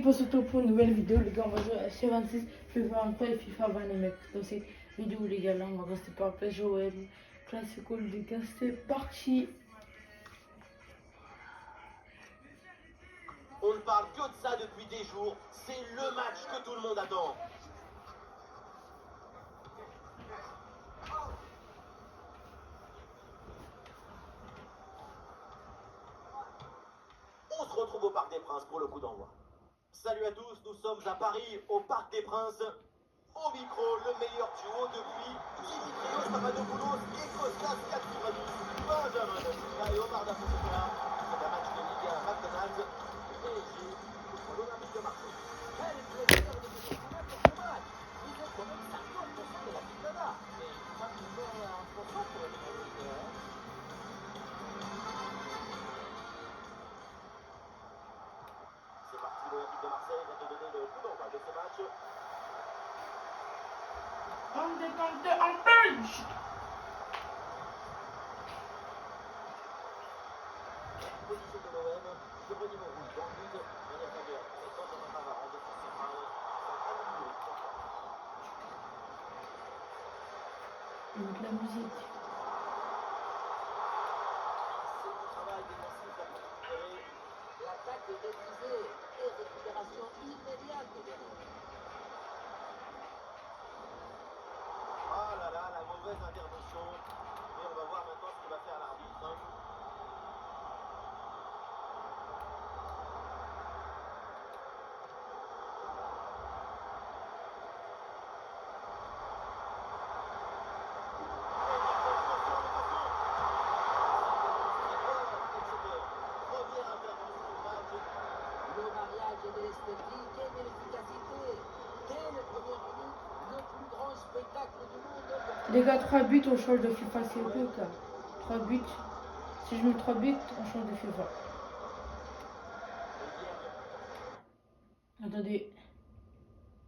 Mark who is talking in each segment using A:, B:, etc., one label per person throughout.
A: on se retrouve pour une nouvelle vidéo, les gars. On va jouer à C26, FIFA 23 et FIFA 20, les mecs. Dans cette vidéo, les gars, là, on va rester par PES OM. Classico, les gars, c'est parti.
B: On ne parle que de ça depuis des jours. C'est le match que tout le monde attend. On se retrouve au Parc des Princes pour le coup d'envoi. Salut à tous, nous sommes à Paris, au Parc des Princes. Au micro, le meilleur duo depuis Dimitrios Papadopoulos et Kostas Katsouranis. Benjamin Dacica et Omar Dafoukouka. C'est un match de Ligue 1 McDonald's. PSG contre l'Olympique de Marseille. Quel plaisir de vous retrouver pour ce match. Vous êtes quand même 50% de la Picada. Mais pas toujours 1% pour être Ligue 1. C'est parti, l'Olympique de Marseille va te donner le coup d'envoi de ce match.
A: On décompte en punch.
B: Position de l'OM, Geronimo Rouge dans le but, Manière Fabian et Benjamin Pavard en défense centrale sont alignés.
A: De la musique.
B: C'est du travail défensif à récupérer. L'attaque est maîtrisée et récupération immédiate derrière. Oh là là, la mauvaise intervention. Et on va voir maintenant ce que va faire l'arbitre. Le mariage de l'esthétique et de l'efficacité. Dès les premières minutes, le plus grand spectacle du monde.
A: Les gars, 3 buts, on change de FIFA, c'est peu, gars. 3 buts. Si je mets 3 buts, on change de FIFA. Attendez.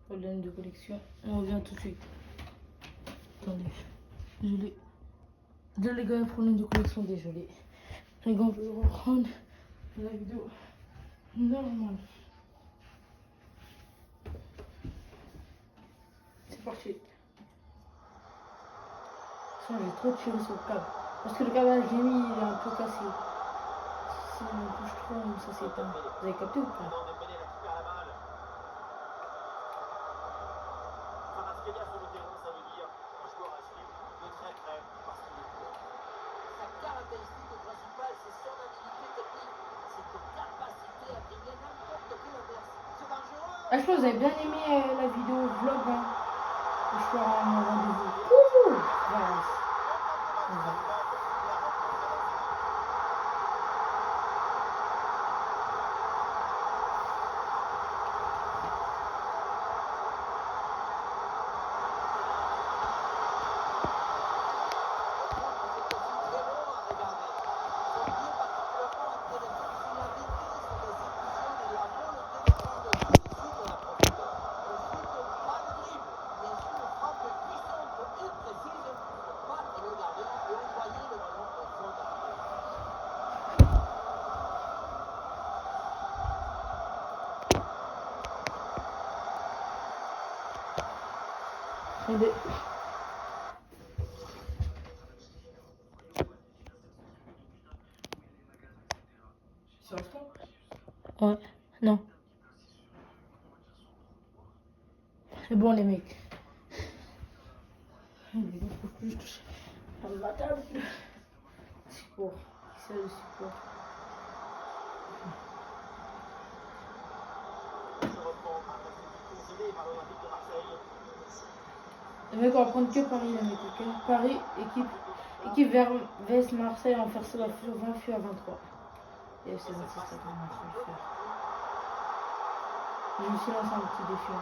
A: Problème de connexion. On revient tout de suite. Attendez. Désolé. Désolé, les gars, problème de connexion, désolé. Les gars, on peut reprendre la vidéo normale. C'est parti. Ça, j'ai trop tiré sur le câble. Parce que le câble que j'ai mis, il est un peu cassé. Si on touche trop, ça s'éteint. Vous avez capté ou pas?
B: Kvaratskhelia sur le terrain, ça veut dire un joueur à suivre de très près parce qu'il est fort. Sa caractéristique principale, c'est son habilité technique, c'est sa capacité à dribbler n'importe quel adversaire. C'est dangereux.
A: Ah, je pense que vous avez bien aimé la vidéo vlog. Hein. Je ferai un rendez-vous. Ouh, voilà. Attendez. C'est en temps? Ouais, non. C'est bon, les mecs. Les gars, faut que je touche à ma table. Support. C'est le support. Les mecs, on va prendre que Paris, les mecs, ok? Paris, équipe vs Marseille, on va faire ça 20 FU à 23. Et c'est 26, ça va le faire. Je me suis lancé un petit défi. Hein.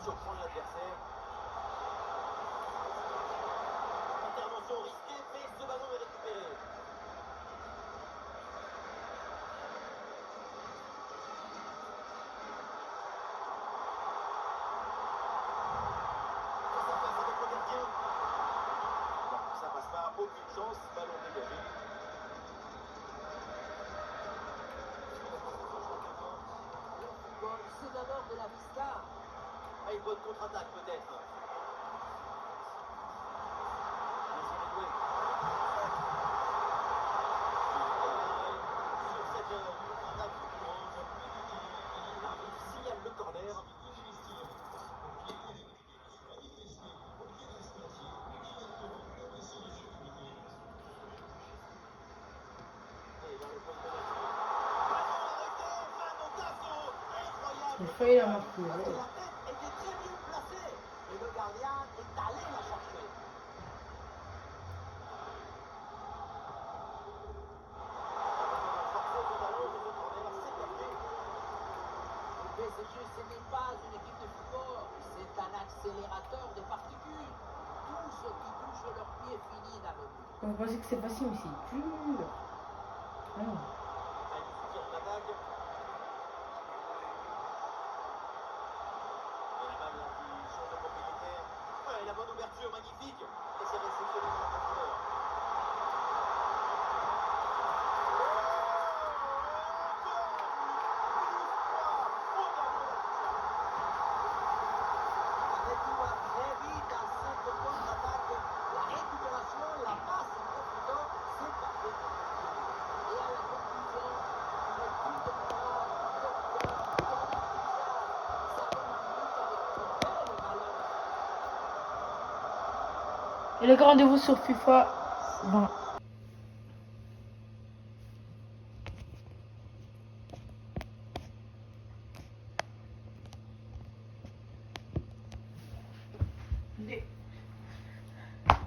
B: surprendre l'adversaire. Intervention risquée, mais ce ballon est récupéré. Face avec le gardien. Non, ça passe pas, aucune chance, ballon dégagé.
C: Le football, c'est d'abord de la vista.
B: Ah, une bonne contre-attaque peut-être. Sur cette contre-attaque orange, l'arbitre signale le corner. Et dans le point de pénalty. Ballon arrêté, Manotasso, incroyable.
A: Il fallait la marquer.
C: Parce que
A: Ouais.
C: la tête était très bien placée. Et le gardien est allé la chercher. Le PSG, ce n'est pas une équipe de football. C'est un accélérateur de particules. Tout ce qui touche leur pied finit dans le but.
A: On pensait que c'est facile, mais c'est dur. Non.
B: Allez, soutien en attaque. Et la balle là, qui change de propriétaire. Ouais, la bonne ouverture, magnifique. Et c'est réceptionné dans la profondeur.
C: Atleti va très vite dans cette contre-attaque. La récupération, la passe en profondeur, c'est parfait pour le jeu. Et à la conclusion, une équipe de football, ça donne un but avec une belle valeur.
A: Et le rendez-vous sur FIFA 20.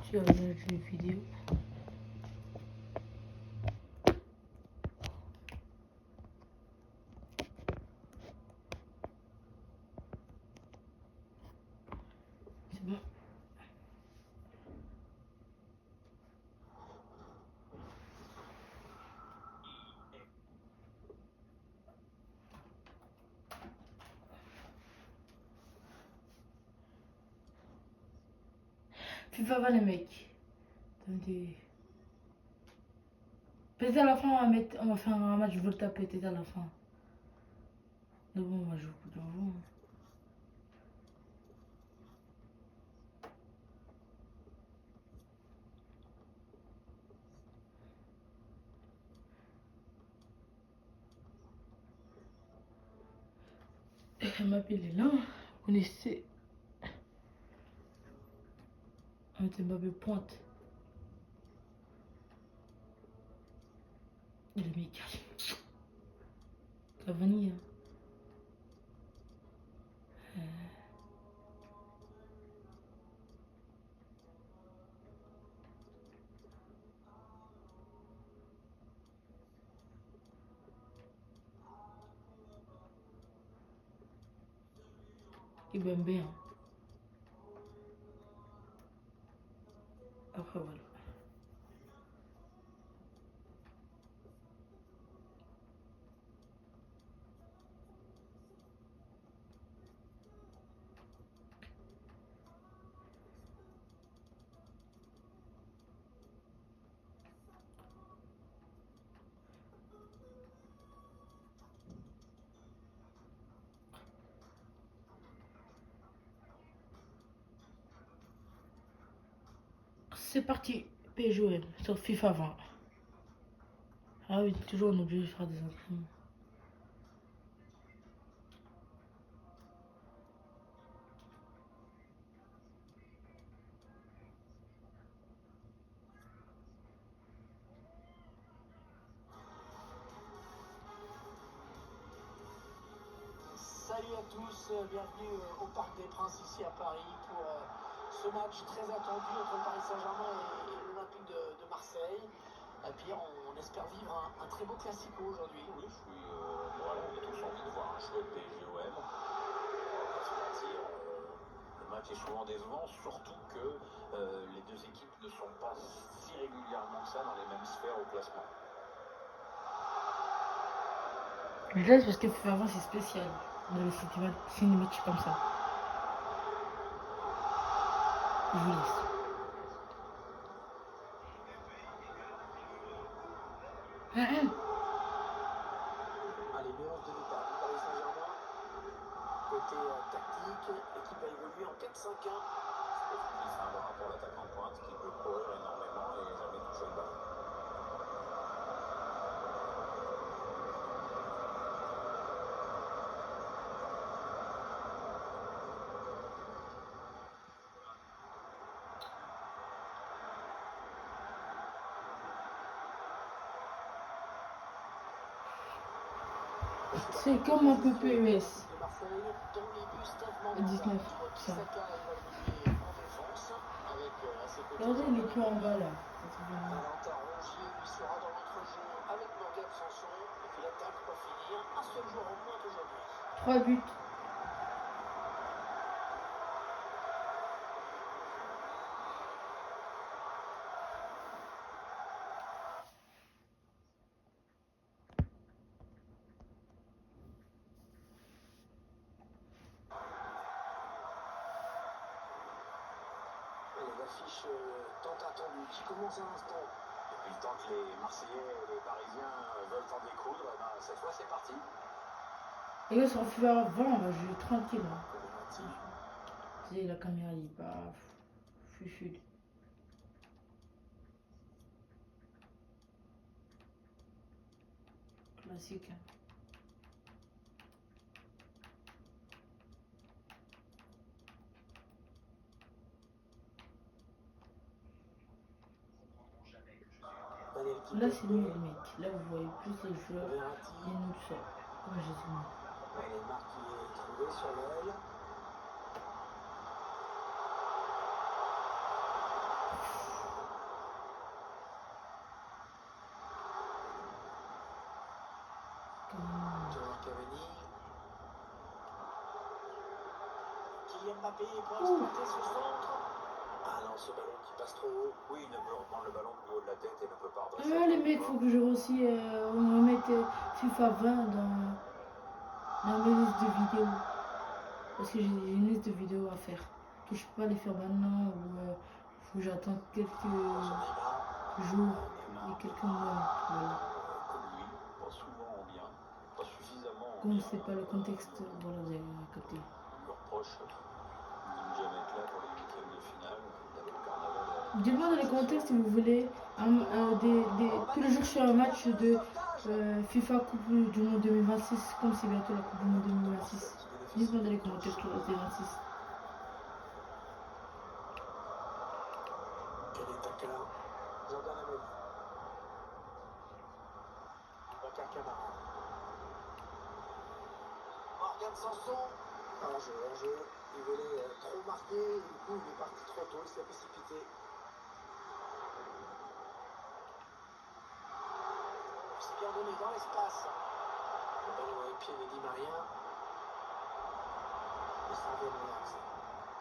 A: Tu as regardé une vidéo. C'est bon. FIFA 20 les mecs. Attendez. Peut-être à la fin on va faire un match Volta peut-être à la fin. Mais bon, on va jouer au coup d'envoi. Mbappé il est là. Vous connaissez. Mbappé pointe. Il a mis Cavani. Hein. Il m'aime bien. Après voilà. C'est parti. PSOM sur FIFA 20. Ah oui, toujours on est obligé de faire des entraînements.
C: Salut à tous, bienvenue au Parc des Princes ici à Paris pour ce match très attendu entre le Paris Saint-Germain et l'Olympique de Marseille. Et puis on espère vivre un très beau classico aujourd'hui.
D: Oui, je suis. Voilà, on a tous envie de voir un chouette PSGOM. On va pas se mentir, match est souvent décevant, surtout que les deux équipes ne sont pas si régulièrement que ça dans les mêmes sphères au classement.
A: Je laisse parce que FIFA 20 c'est spécial dans les cinématiques comme ça. Je vous laisse.
C: Allez, le 11 de départ du Paris Saint-Germain. Côté tactique, l'équipe a évolué en 4-5-1.
D: Il fait un bon rapport à l'attaquant de pointe qui peut courir énormément et jamais toucher le ballon.
A: C'est comme un peu PES.
C: De Marseille, dont les buts Steve Mandanda.
A: 19, ça.
C: Saka évolué en défense avec à ses côtés.
A: Regardez les points en bas là.
C: Valentin Rongier lui sera dans l'entrejeu avec Morgan Sanson. Et puis l'attaque pour finir. Un seul joueur en pointe aujourd'hui.
A: 3 buts.
C: Allez, l'affiche tant attendue qui commence à l'instant.
D: Et puis tant que les Marseillais et les Parisiens veulent en découdre, eh ben, cette fois c'est parti.
A: Et là sur FIFA 20 on va jouer tranquille. Hein.
C: Colomati.
A: Tu sais, la caméra elle est pas fufude. Classique. Hein. Là c'est mieux les mecs. Là vous voyez plus les joueurs et nous tout ça. Comme je dis.
C: Neymar qui est trouvé sur l'aile. Thomas Cavani. Kylian Mbappé pour exploiter ce centre. Ah non, ce ballon qui passe trop haut.
D: Oui, il ne peut reprendre le ballon du haut de la tête et ne peut pas redresser.
A: Ah les mecs, faut que je aussi remette FIFA 20 dans mes listes de vidéos. Parce que j'ai une liste de vidéos à faire. Que je peux pas les faire maintenant ou faut que j'attende quelques jours et quelques mois. Voilà.
D: Comme lui, pas souvent en bien, pas suffisamment en
A: Comme
D: bien.
A: c'est pas le contexte, voilà, vous avez capté.
D: Leur proche de ne jamais être là pour les huitièmes de finale, d'aller au carnaval.
A: Dites-moi dans les commentaires si vous voulez tous les jours sur un match de FIFA Coupe du Monde 2026, comme c'est bientôt la Coupe du Monde 2026. Dites-moi dans les commentaires sur le 26.
C: Quel est Taka? Jordan Amel. Bakar Camara. Morgan Sanson. Hors-jeu. Il voulait trop marquer. Et du coup, il est parti trop tôt. Il s'est précipité. C'est bien donné dans l'espace. Le ballon avec pied de Di Maria. Et ça revient dans l'axe.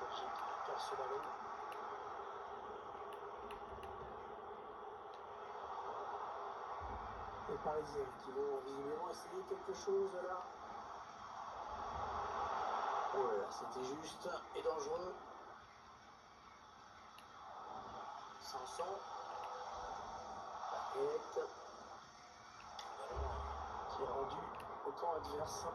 C: Belgique perd ce ballon. Les Parisiens qui vont visiblement essayer quelque chose là. Oh là là, c'était juste et dangereux. Sanson. Paquette. Ballon qui est rendu au camp adverse.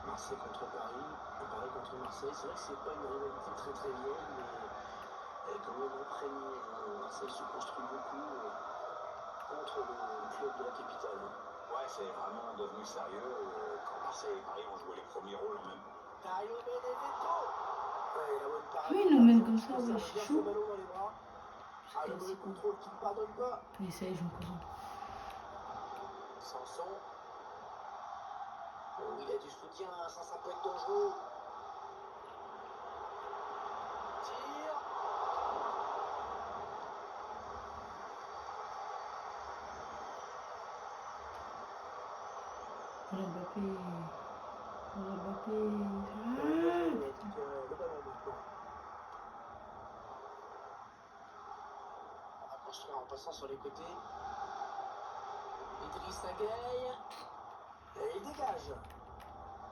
C: Marseille contre Paris, et Paris contre Marseille. C'est vrai que c'est pas une rivalité très très vieille, mais elle est quand même imprégnée. Marseille se construit beaucoup contre le club de la capitale.
D: Ouais, c'est vraiment devenu sérieux quand Marseille et Paris ont joué les premiers rôles en même temps.
C: Dario Benedetto. Ouais, la bonne parade.
A: Oui, il nous mène comme ça, ouais,
C: Il
A: c'est
C: bien
A: chaud.
C: ce ballon dans les bras. Ah, le mauvais contrôle qui ne pardonne pas.
A: Et ça y est, je me concentre.
C: Sanson. Oh, il a du soutien, ça peut être dangereux. Tire.
A: Voilà, Mbappé. Mbappé.
C: Le ballon maintenant. On va construire en passant sur les côtés. Idriss Gueye. Et il dégage.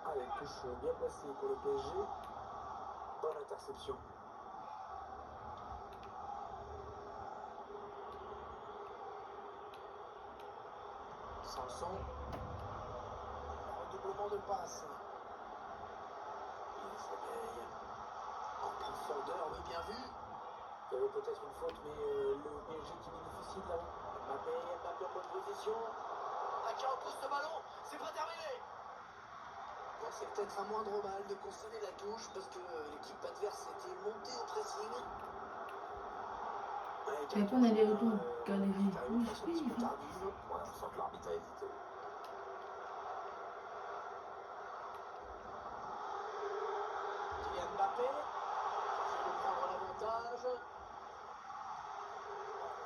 C: Allez, touche bien placée pour le PSG. Bonne interception. Sanson. Redoublement de passe. Idriss Gueye. En profondeur, oui, bien vu. Il y avait peut-être une faute, mais le PSG qui bénéficie de la... Mbappé en bonne position. Qui repousse ce ballon, c'est pas terminé. Bon, c'est peut-être un moindre mal de concéder la touche parce que l'équipe adverse était montée au pressing.
A: Il n'y a pas un aller-retour Galérie. Oui,
C: Un petit peu tardive.
D: Voilà, je sens que l'arbitre a hésité.
C: Kylian Mbappé essaie de prendre l'avantage.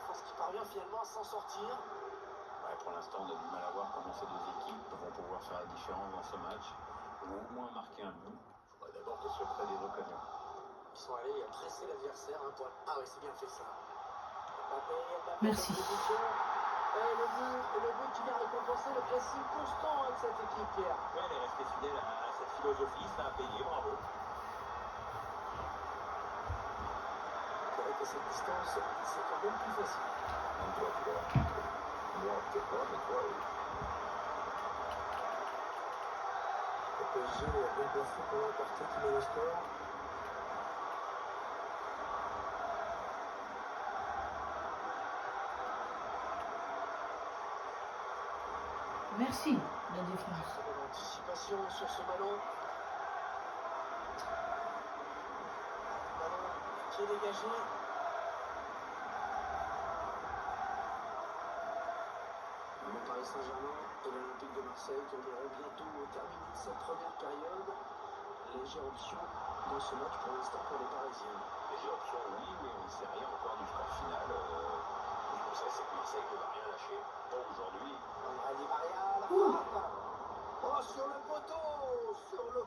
C: France qui parvient finalement à s'en sortir.
D: Ouais, pour l'instant, on a du mal à voir comment ces deux équipes vont pouvoir faire la différence dans ce match, ou au moins marquer un but. Il faudra d'abord que se créent des occasions.
C: Ils sont allés presser l'adversaire. Ah oui, c'est bien fait ça. Mbappé
A: Merci.
C: en position. Et le but qui vient récompenser le pressing constant de cette équipe, Pierre.
D: Ouais, elle est restée fidèle à cette philosophie, ça a payé, bravo.
C: C'est vrai que cette distance, c'est quand même plus facile.
D: Donc toi, tu vois. Moi, peut-être pas, mais toi, oui.
C: Le PSG est bien placé pour l'emporter, qui met le score.
A: Merci, la défense.
C: Très bonne anticipation sur ce ballon. Ballon qui est dégagé. Le Paris Saint-Germain et l'Olympique de Marseille qui auront bientôt terminé cette première période. Légère option dans ce match pour l'instant pour les Parisiens.
D: Les options, oui, mais on ne sait rien encore du score final. Tout ce qu'on sait, c'est que Marseille ne va rien lâcher. Pas aujourd'hui.
C: André Di Maria, la frappe. Oh, sur le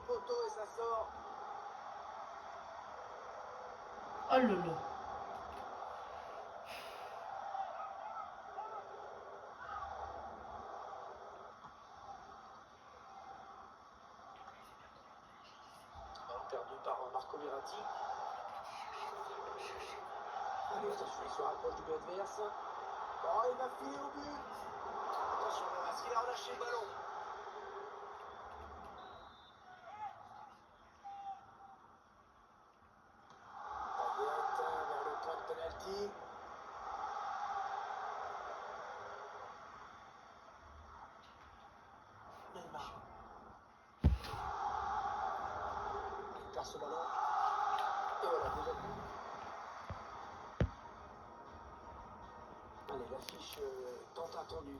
C: poteau et ça sort.
A: Oh là là.
C: Ballon perdu par Marco Verratti. Allez, attention, il se rapproche du but adverse. Oh, il va filer au but. Attention, est-ce qu'il a relâché le ballon? Payet vers le point de penalty. Neymar. Il perd ce ballon. Et voilà, déjà but. Allez, l'affiche tant attendue.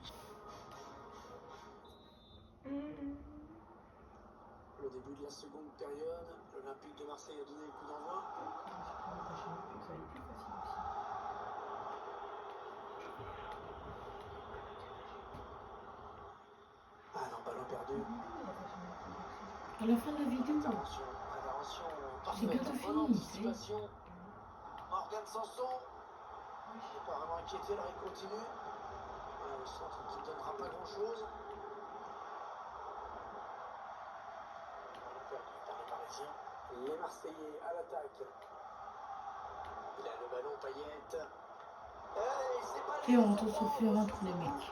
C: Le début de la seconde période, l'Olympique de Marseille a donné le coup d'envoi. Ah non, ballon perdu.
A: À la fin de la vidéo.
C: Intervention
A: C'est
C: parfaite.
A: bientôt
C: Bonne
A: fini.
C: anticipation. Morgan Sanson. Il n'est pas vraiment inquiété, alors il continue. Le centre qui ne donnera pas grand-chose. Ballon perdu par les Parisiens. Les Marseillais à l'attaque. Il a le ballon, Payet. Hey, c'est pas
A: Et on va se faire un tous les mecs.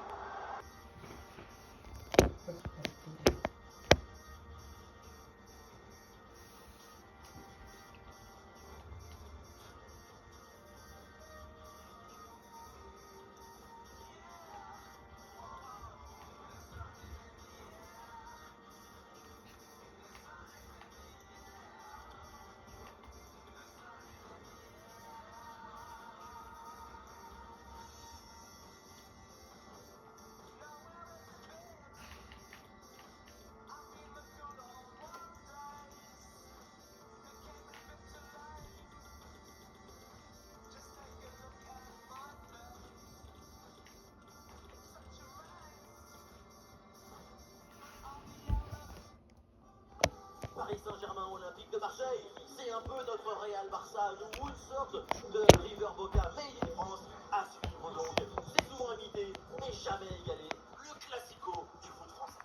B: Saint-Germain Olympique de Marseille. C'est un peu notre Real Barça, nous, une sorte de River Boca Made in France à suivre donc. C'est souvent imité, mais jamais égalé. Le classico du foot français.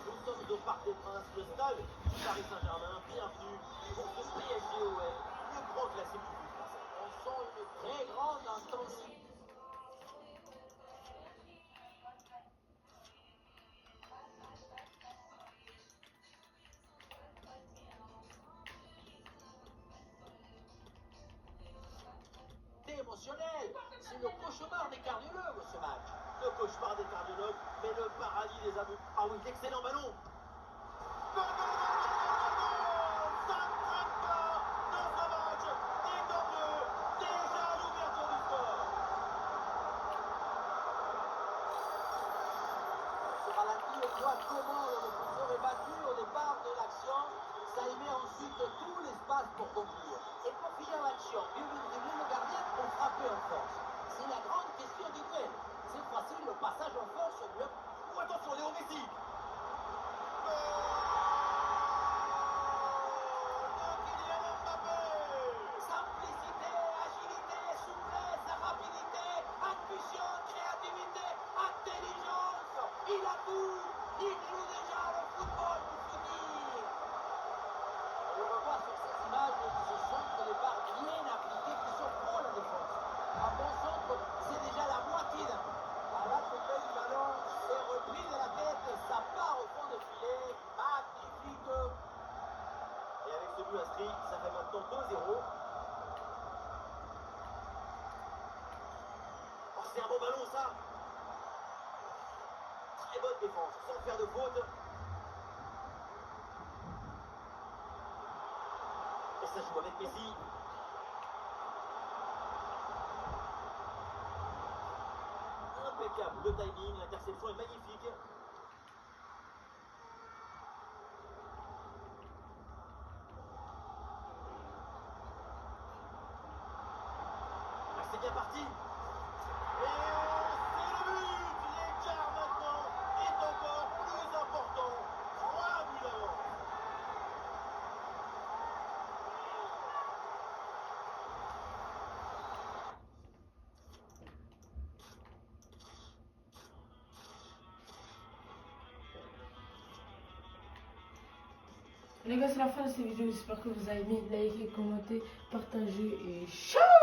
B: Nous sommes au Parc des Princes, le stade du Paris Saint-Germain. Bienvenue pour ce PSG-OM, le grand classique du foot français.
C: On sent une très grande intensité. Émotionnel, c'est le cauchemar des cardiologues ce match.
B: Le cauchemar des cardiologues, mais le paradis des aveugles. Ah oui, excellent ballon. Ça ne traite pas dans ce match. Et tant mieux, déjà l'ouverture du score.
C: Ce ralenti, on voit comment le défenseur est battu au départ de l'action. Ça y met ensuite tout l'espace pour conclure. Et pour finir l'action, mieux que de dribbler le gardien pour frapper en force. C'est la grande question du duel. Cette fois-ci, le passage en force bloque.
B: Oh, attention, Léo Messi.
C: Simplicité, agilité, souplesse, rapidité, intuition, créativité, intelligence. Il a tout. Il joue déjà le football pour finir. On le revoit sur ces images de ce centre de départ bien appliqué qui surprend la défense. Un bon centre, c'est déjà la moitié d'un but. À la coupée du ballon, c'est repris de la tête, ça part au fond de filet. Magnifique.
B: Et avec ce but inscrit, ça fait maintenant 2-0. Oh, c'est un bon ballon, ça. Très bonne défense, sans faire de faute. Et ça joue avec Messi. Impeccable, le timing, l'interception est magnifique. Ah, c'est bien parti. Et c'est le but. L'écart maintenant est encore plus important. 3 buts d'avance.
A: Les gars, c'est la fin de cette vidéo. J'espère que vous avez aimé. Likez, commentez, partagez et ciao!